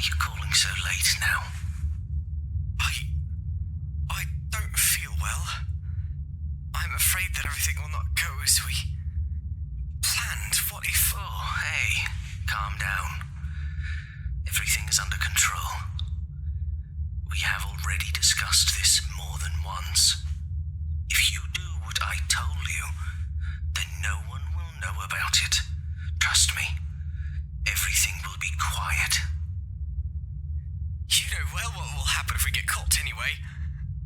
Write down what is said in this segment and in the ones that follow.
you calling so late now? I don't feel well. I'm afraid that everything will not go as we planned. What if... Oh, hey, calm down. Everything is under control. We have already discussed this more than once. If you do what I told you, then no one will know about it. Trust me, everything will be quiet. You know well what will happen if we get caught anyway.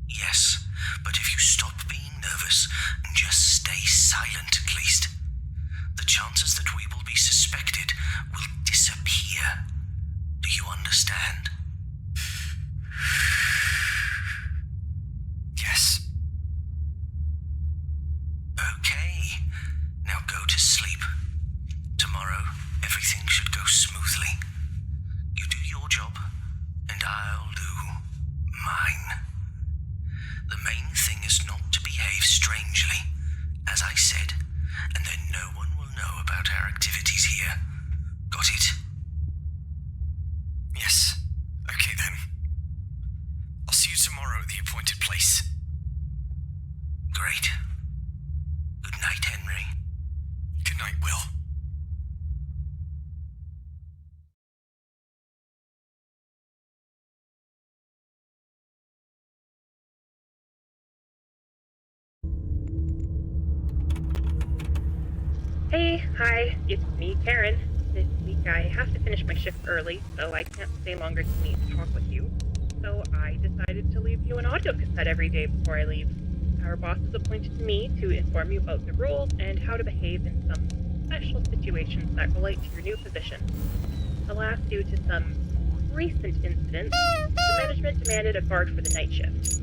Yes, but if you stop being nervous and just stay silent at least, the chances that we will be suspected will disappear. Do you understand? Yes. Okay, now go to sleep. Tomorrow, everything should go smoothly. You do your job, and I'll do mine. The main thing is not to behave strangely, as I said, and then no one will know about our activities here. Got it? Yes. Okay then. I'll see you tomorrow at the appointed place. Great. Good night, Henry. Good night, Will. Hey, hi, it's me, Karen. This week I have to finish my shift early, so I can't stay longer tonight to talk with you. So I decided to leave you an audio cassette every day before I leave. Our boss has appointed me to inform you about the rules and how to behave in some special situations that relate to your new position. Alas, due to some recent incidents, the management demanded a guard for the night shift.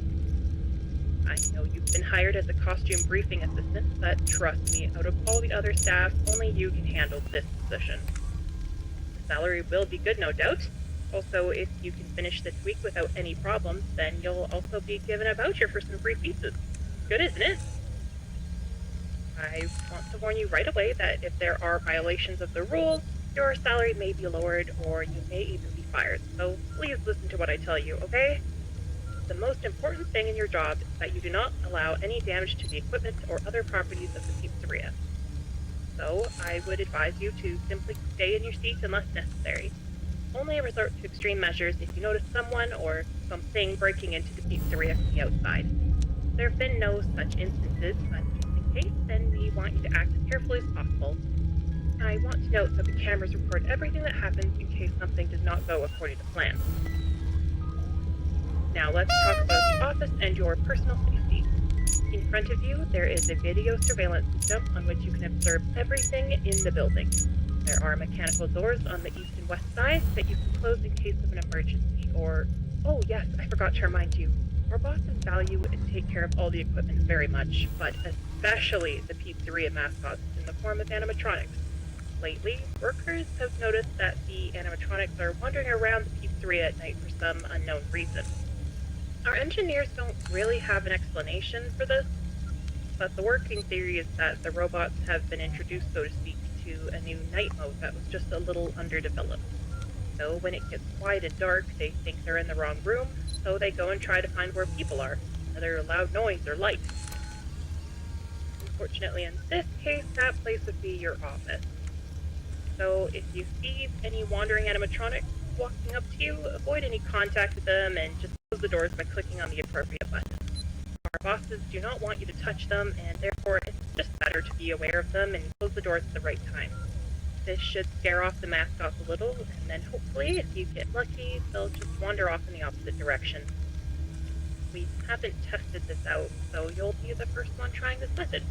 I know you've been hired as a costume briefing assistant, but trust me, out of all the other staff, only you can handle this position. The salary will be good, no doubt. Also, if you can finish this week without any problems, then you'll also be given a voucher for some free pizzas. Good, isn't it? I want to warn you right away that if there are violations of the rules, your salary may be lowered or you may even be fired. So please listen to what I tell you, okay? The most important thing in your job is that you do not allow any damage to the equipment or other properties of the pizzeria. So, I would advise you to simply stay in your seat unless necessary. Only resort to extreme measures if you notice someone or something breaking into the pizzeria from the outside. There have been no such instances, but just in case, then we want you to act as carefully as possible. I want to note that the cameras record everything that happens in case something does not go according to plan. Now let's talk about the office and your personal safety. In front of you, there is a video surveillance system on which you can observe everything in the building. There are mechanical doors on the east and west side that you can close in case of an emergency, or... Oh yes, I forgot to remind you. Our bosses value and take care of all the equipment very much, but especially the pizzeria mascots in the form of animatronics. Lately, workers have noticed that the animatronics are wandering around the pizzeria at night for some unknown reason. Our engineers don't really have an explanation for this, but the working theory is that the robots have been introduced, so to speak, to a new night mode that was just a little underdeveloped. So when it gets quiet and dark, they think they're in the wrong room, so they go and try to find where people are, whether loud noise or light. Unfortunately, in this case, that place would be your office. So if you see any wandering animatronics walking up to you, avoid any contact with them and just close the doors by clicking on the appropriate button. Our bosses do not want you to touch them, and therefore it's just better to be aware of them and close the doors at the right time. This should scare off the mascots a little, and then hopefully, if you get lucky, they'll just wander off in the opposite direction. We haven't tested this out, so you'll be the first one trying this method.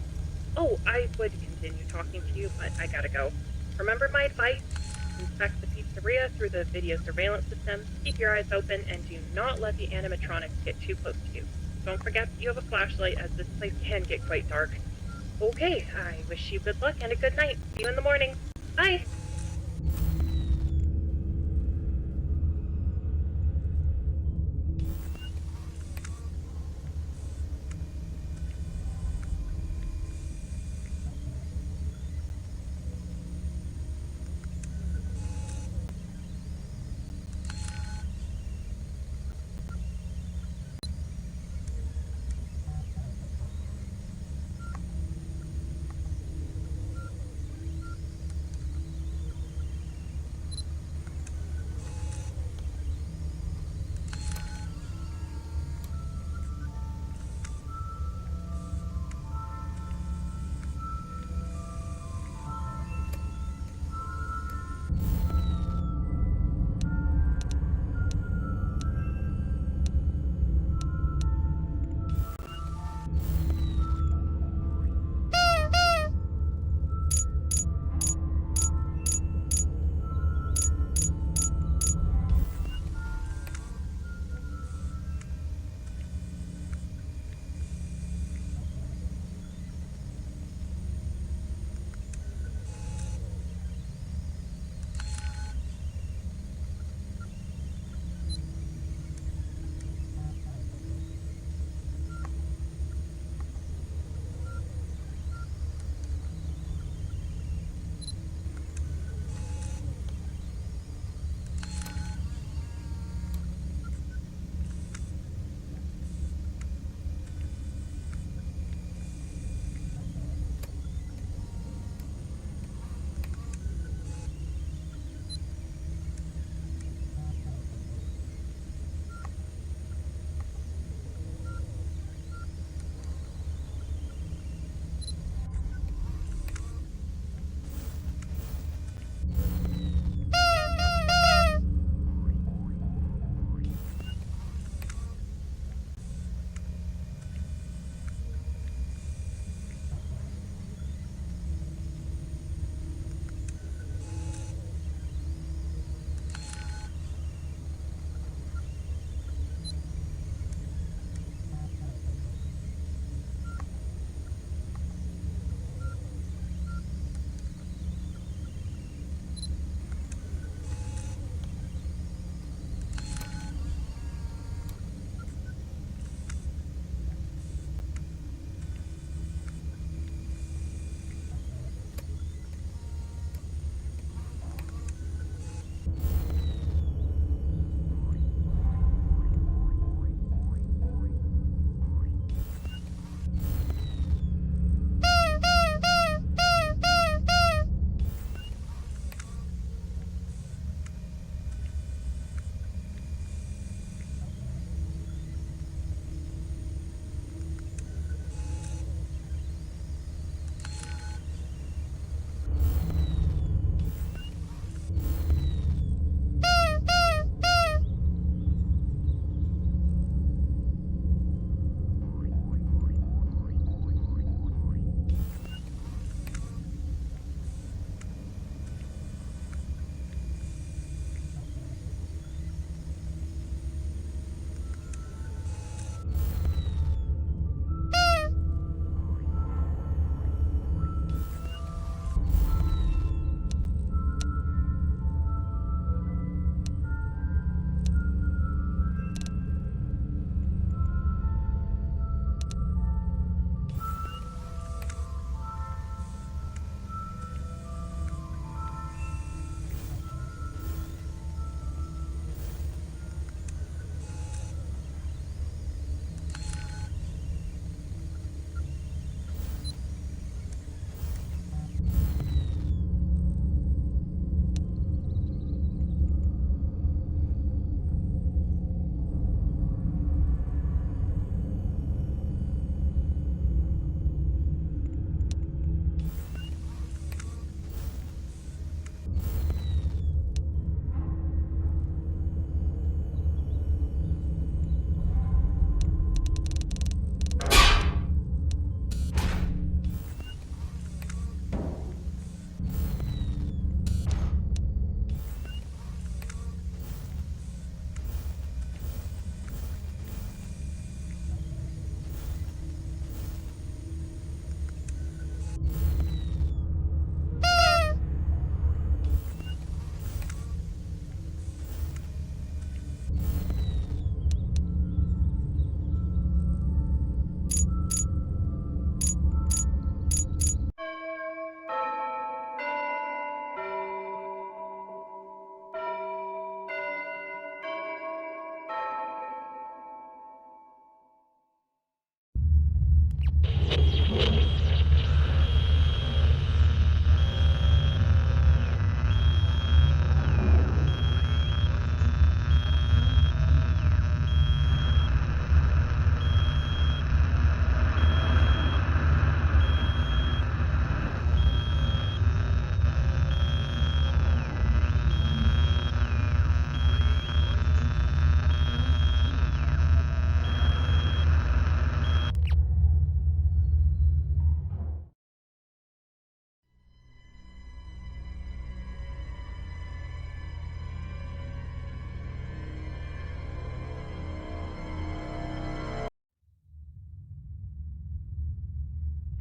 Oh, I would continue talking to you, but I gotta go. Remember my advice? Inspect the pizzeria through the video surveillance system, keep your eyes open, and do not let the animatronics get too close to you. Don't forget that you have a flashlight, as this place can get quite dark. Okay, I wish you good luck and a good night. See you in the morning. Bye!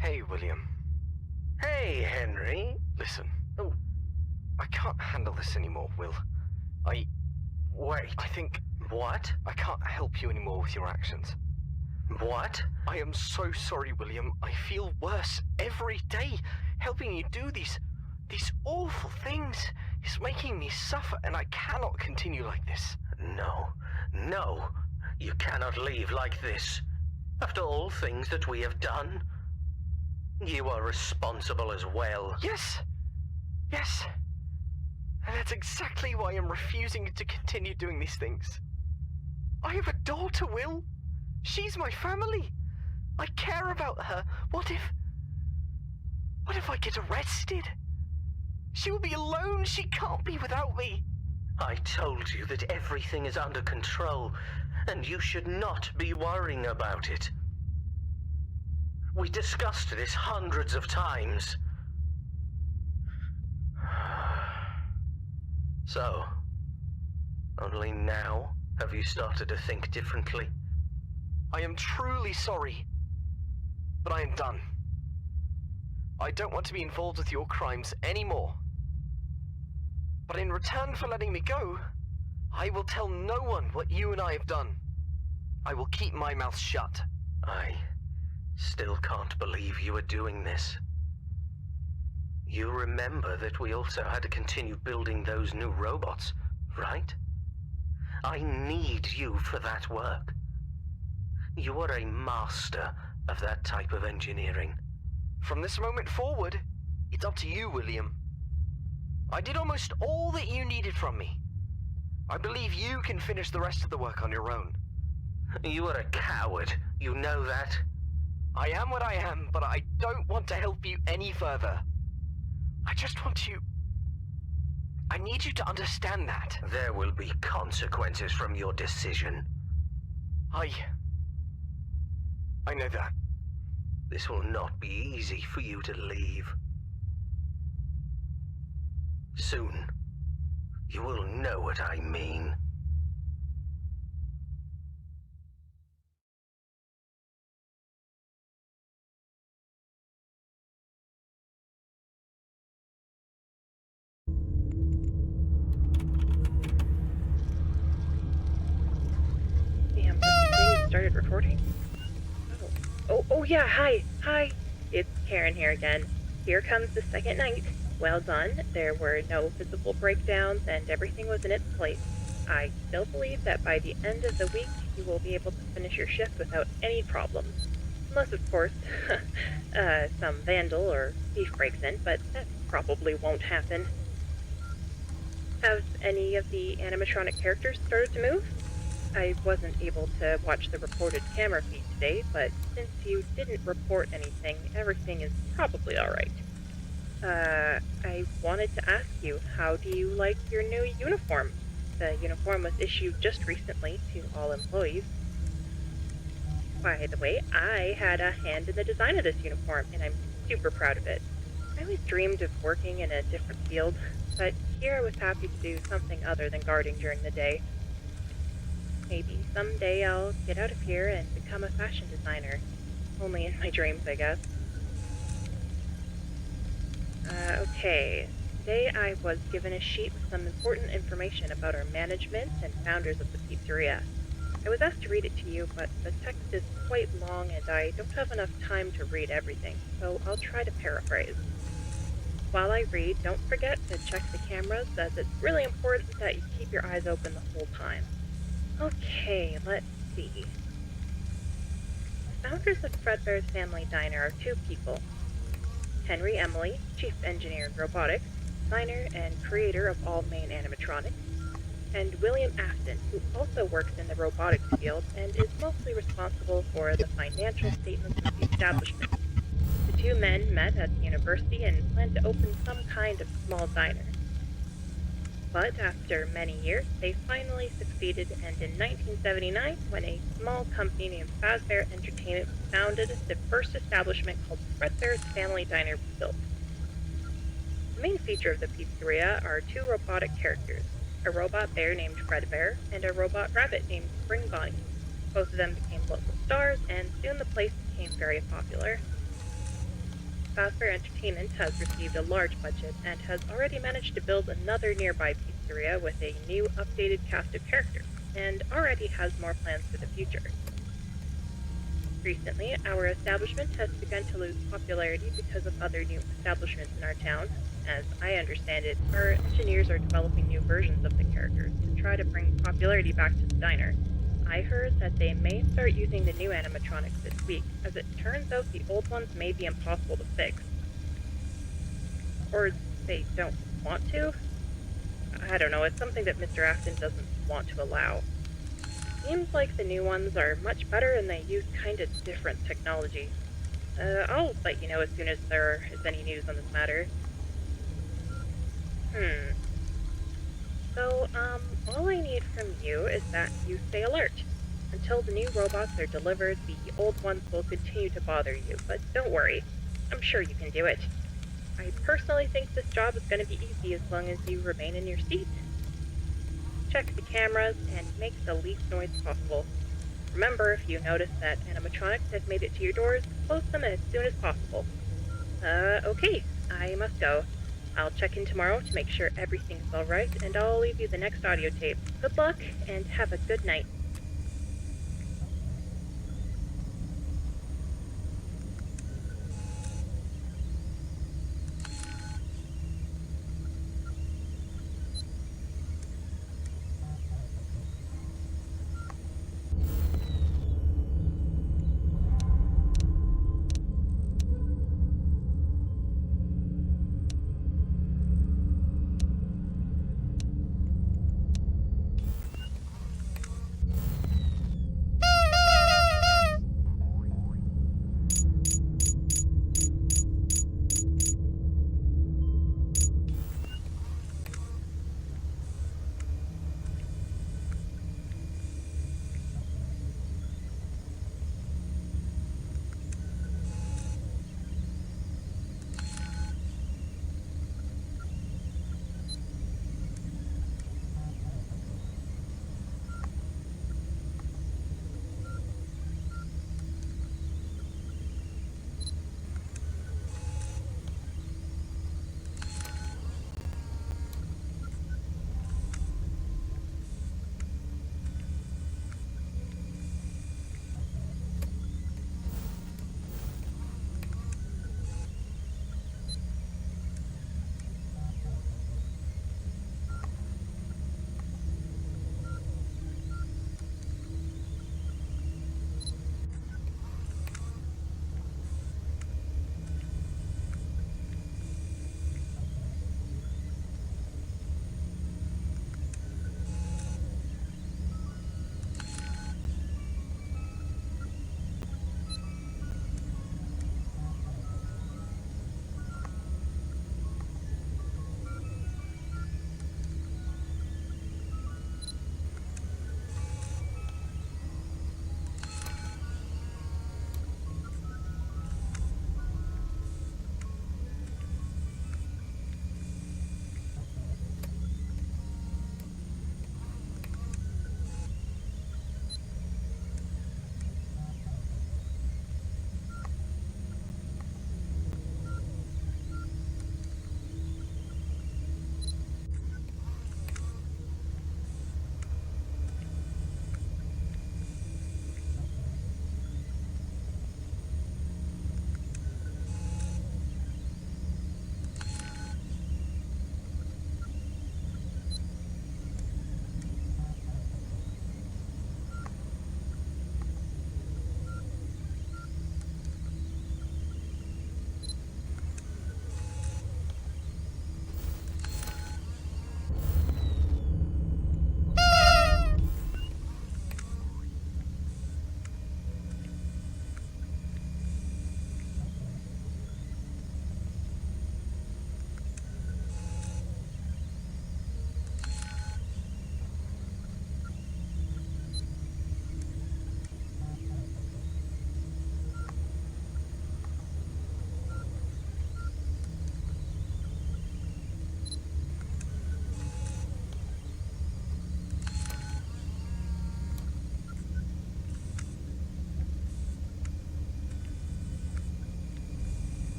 Hey, William. Hey, Henry. Listen. Oh. I can't handle this anymore, Will. Wait. I think What? I can't help you anymore with your actions. What? I am so sorry, William. I feel worse every day. Helping you do these awful things is making me suffer, and I cannot continue like this. No. You cannot leave like this. After all things that we have done, you are responsible as well. Yes. And that's exactly why I'm refusing to continue doing these things. I have a daughter, Will. She's my family. I care about her. What if I get arrested? She will be alone. She can't be without me. I told you that everything is under control, and you should not be worrying about it. We discussed this hundreds of times. So, only now have you started to think differently? I am truly sorry, but I am done. I don't want to be involved with your crimes anymore. But in return for letting me go, I will tell no one what you and I have done. I will keep my mouth shut. I still can't believe you are doing this. You remember that we also had to continue building those new robots, right? I need you for that work. You are a master of that type of engineering. From this moment forward, it's up to you, William. I did almost all that you needed from me. I believe you can finish the rest of the work on your own. You are a coward, you know that? I am what I am, but I don't want to help you any further. I just want you... I need you to understand that. There will be consequences from your decision. I know that. This will not be easy for you to leave. Soon, you will know what I mean. Damn, this thing started recording? Oh yeah, hi. It's Karen here again. Here comes the second night. Well done. There were no visible breakdowns and everything was in its place. I still believe that by the end of the week, you will be able to finish your shift without any problems. Unless, of course, some vandal or thief breaks in, but that probably won't happen. Have any of the animatronic characters started to move? I wasn't able to watch the reported camera feed today, but since you didn't report anything, everything is probably alright. I wanted to ask you, how do you like your new uniform? The uniform was issued just recently to all employees. By the way, I had a hand in the design of this uniform, and I'm super proud of it. I always dreamed of working in a different field, but here I was happy to do something other than guarding during the day. Maybe someday I'll get out of here and become a fashion designer. Only in my dreams, I guess. Okay. Today I was given a sheet with some important information about our management and founders of the pizzeria. I was asked to read it to you, but the text is quite long and I don't have enough time to read everything, so I'll try to paraphrase. While I read, don't forget to check the cameras, as it's really important that you keep your eyes open the whole time. Okay, let's see. The founders of Fredbear's Family Diner are two people. Henry Emily, Chief Engineer in Robotics, designer and creator of all main animatronics, and William Afton, who also works in the robotics field and is mostly responsible for the financial statements of the establishment. The two men met at the university and planned to open some kind of small diner. But after many years, they finally succeeded, and in 1979, when a small company named Fazbear Entertainment was founded, the first establishment called Fredbear's Family Diner was built. The main feature of the pizzeria are two robotic characters, a robot bear named Fredbear and a robot rabbit named Spring Bonnie. Both of them became local stars, and soon the place became very popular. Fazbear Entertainment has received a large budget and has already managed to build another nearby pizzeria with a new updated cast of characters, and already has more plans for the future. Recently, our establishment has begun to lose popularity because of other new establishments in our town. As I understand it, our engineers are developing new versions of the characters to try to bring popularity back to the diner. I heard that they may start using the new animatronics this week, as it turns out the old ones may be impossible to fix. Or they don't want to? I don't know, it's something that Mr. Afton doesn't want to allow. Seems like the new ones are much better and they use kinda different technology. I'll let you know as soon as there is any news on this matter. So, all I need from you is that you stay alert. Until the new robots are delivered, the old ones will continue to bother you, but don't worry. I'm sure you can do it. I personally think this job is going to be easy as long as you remain in your seat. Check the cameras and make the least noise possible. Remember, if you notice that animatronics have made it to your doors, close them as soon as possible. Okay, I must go. I'll check in tomorrow to make sure everything's alright, and I'll leave you the next audio tape. Good luck, and have a good night.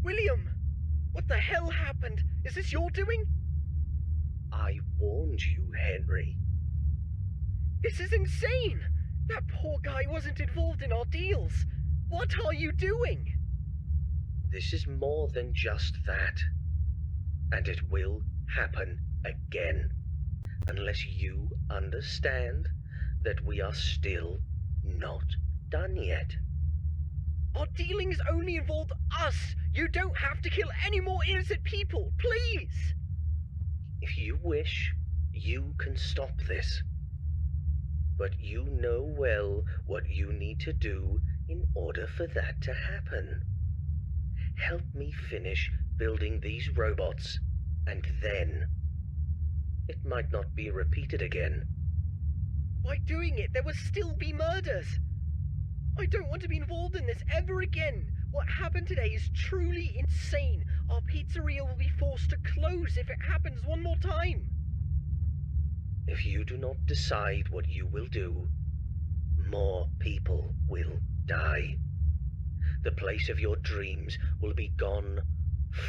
William! What the hell happened? Is this your doing? I warned you, Henry. This is insane! That poor guy wasn't involved in our deals. What are you doing? This is more than just that. And it will happen again. Unless you understand that we are still not done yet. Our dealings only involved us. You don't have to kill any more innocent people, please! If you wish, you can stop this. But you know well what you need to do in order for that to happen. Help me finish building these robots, and then it might not be repeated again. By doing it, there will still be murders. I don't want to be involved in this ever again. What happened today is truly insane. Our pizzeria will be forced to close if it happens one more time. If you do not decide what you will do, more people will die. The place of your dreams will be gone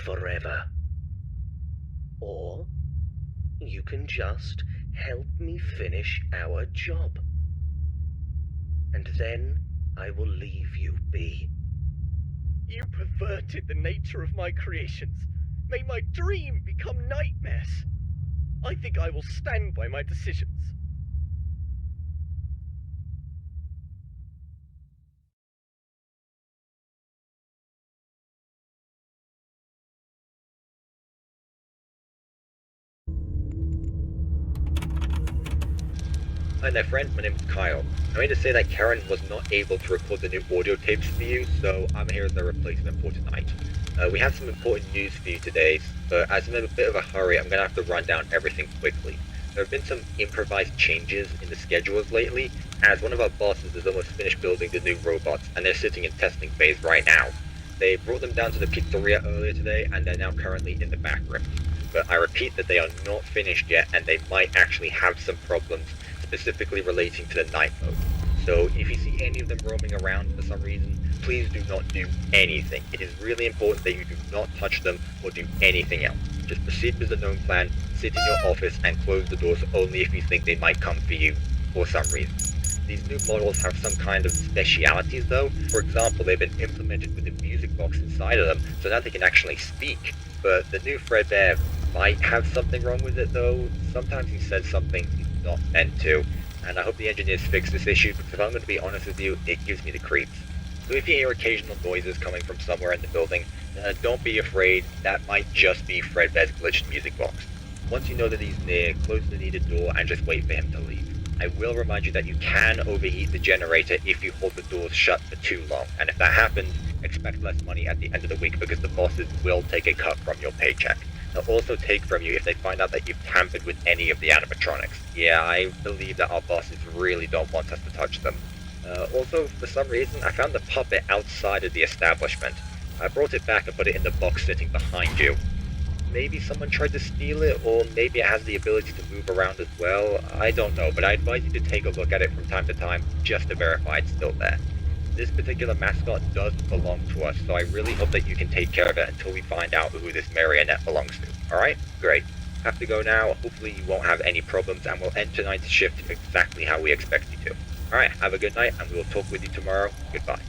forever. Or you can just help me finish our job. And then I will leave you be. You perverted the nature of my creations, made my dream become nightmares. I think I will stand by my decisions. Hi there friend, my name is Kyle. I need to say that Karen was not able to record the new audio tapes for you, so I'm here as a replacement for tonight. We have some important news for you today, but as I'm in a bit of a hurry, I'm going to have to run down everything quickly. There have been some improvised changes in the schedules lately, as one of our bosses has almost finished building the new robots, and they're sitting in testing phase right now. They brought them down to the pizzeria earlier today, and they're now currently in the back room. But I repeat that they are not finished yet, and they might actually have some problems specifically relating to the night mode. So if you see any of them roaming around for some reason, please do not do anything. It is really important that you do not touch them or do anything else. Just proceed with the known plan, sit in your office and close the doors only if you think they might come for you for some reason. These new models have some kind of specialities though. For example, they've been implemented with a music box inside of them, so now they can actually speak. But the new Fredbear might have something wrong with it though. Sometimes he says something he's not meant to, and I hope the engineers fix this issue, because if I'm going to be honest with you, it gives me the creeps. So if you hear occasional noises coming from somewhere in the building, don't be afraid, that might just be Fredbear's glitched music box. Once you know that he's near, close the needed door and just wait for him to leave. I will remind you that you can overheat the generator if you hold the doors shut for too long, and if that happens, expect less money at the end of the week because the bosses will take a cut from your paycheck. They'll also take from you if they find out that you've tampered with any of the animatronics. Yeah, I believe that our bosses really don't want us to touch them. Also, for some reason, I found the puppet outside of the establishment. I brought it back and put it in the box sitting behind you. Maybe someone tried to steal it, or maybe it has the ability to move around as well. I don't know, but I advise you to take a look at it from time to time just to verify it's still there. This particular mascot does belong to us, so I really hope that you can take care of it until we find out who this marionette belongs to. Alright? Great. Have to go now. Hopefully you won't have any problems, and we'll end tonight's shift exactly how we expect you to. Alright, have a good night, and we will talk with you tomorrow. Goodbye.